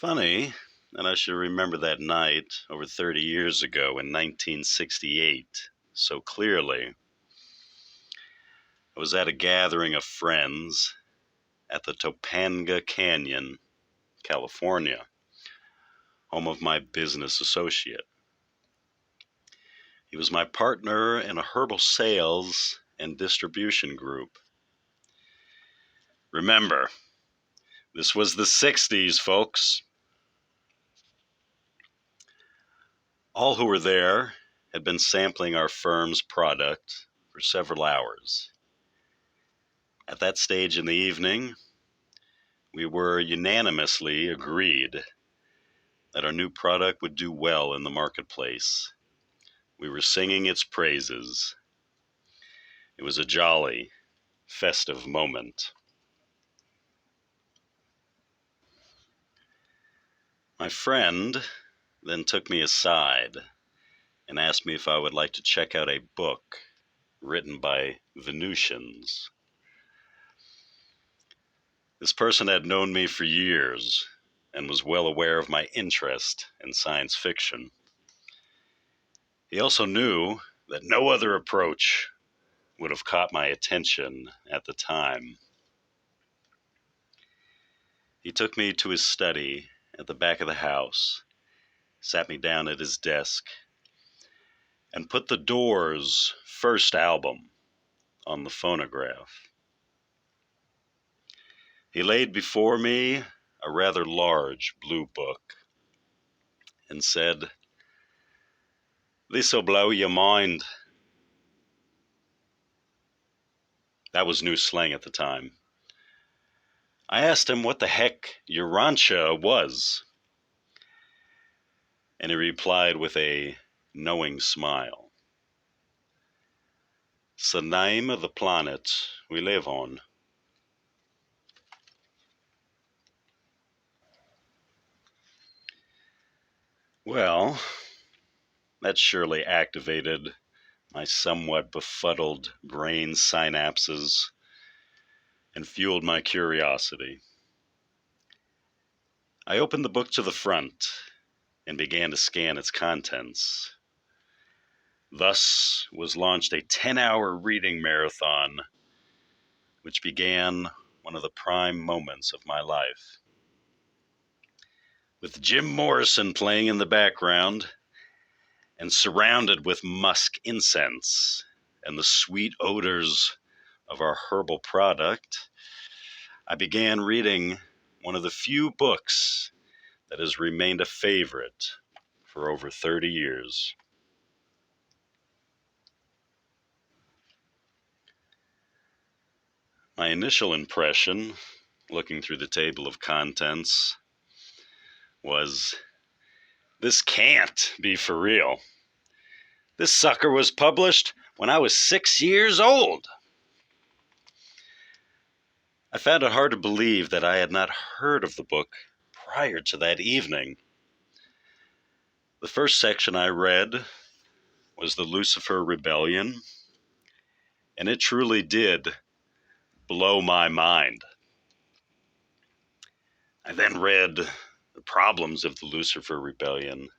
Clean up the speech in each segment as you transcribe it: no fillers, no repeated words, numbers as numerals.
Funny that I should remember that night over 30 years ago in 1968 so clearly. I was at a gathering of friends at the Topanga Canyon, California, home of my business associate. He was my partner in a herbal sales and distribution group. Remember, this was the 60s, folks. All who were there had been sampling our firm's product for several hours. At that stage in the evening, we were unanimously agreed that our new product would do well in the marketplace. We were singing its praises. It was a jolly, festive moment. My friend then took me aside and asked me if I would like to check out a book written by Venusians. This person had known me for years and was well aware of my interest in science fiction. He also knew that no other approach would have caught my attention at the time. He took me to his study at the back of the house, sat me down at his desk, and put the Doors' first album on the phonograph. He laid before me a rather large blue book and said, "This'll blow your mind." That was new slang at the time. I asked him what the heck Urantia was, and he replied with a knowing smile. "It's the name of the planet we live on." Well, that surely activated my somewhat befuddled brain synapses and fueled my curiosity. I opened the book to the front and began to scan its contents. Thus was launched a 10-hour reading marathon, which began one of the prime moments of my life. With Jim Morrison playing in the background and surrounded with musk incense and the sweet odors of our herbal product, I began reading one of the few books that has remained a favorite for over 30 years. My initial impression, looking through the table of contents, was, this can't be for real. This sucker was published when I was 6 years old. I found it hard to believe that I had not heard of the book prior to that evening. The first section I read was the Lucifer Rebellion, and it truly did blow my mind. I then read the problems of the Lucifer Rebellion,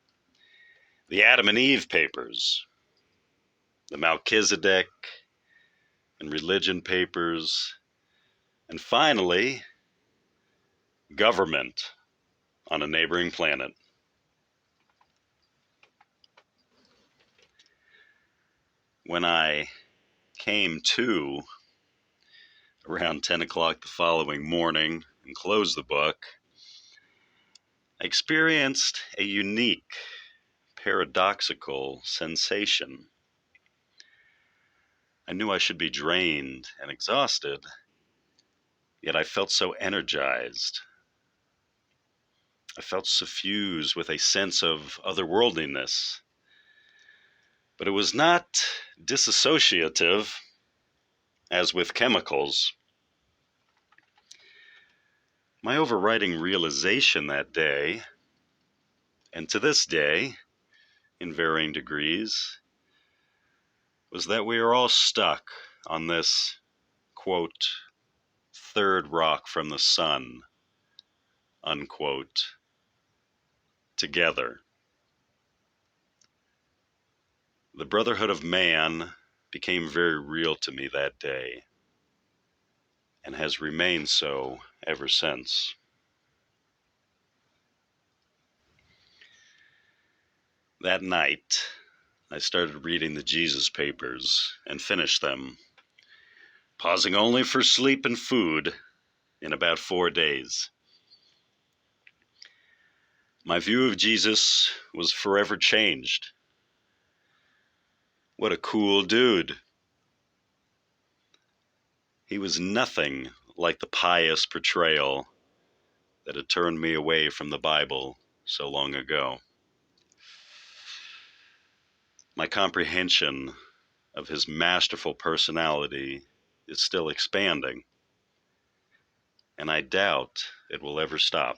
the Adam and Eve papers, the Melchizedek and religion papers, and finally, government on a neighboring planet. When I came to around 10 o'clock the following morning and closed the book, I experienced a unique, paradoxical sensation. I knew I should be drained and exhausted, yet I felt so energized. I felt suffused with a sense of otherworldliness, but it was not disassociative as with chemicals. My overriding realization that day, and to this day, in varying degrees, was that we are all stuck on this, quote, third rock from the sun, unquote, together. The brotherhood of man became very real to me that day, and has remained so ever since. That night, I started reading the Jesus Papers and finished them, pausing only for sleep and food in about 4 days. My view of Jesus was forever changed. What a cool dude. He was nothing like the pious portrayal that had turned me away from the Bible so long ago. My comprehension of his masterful personality is still expanding, and I doubt it will ever stop.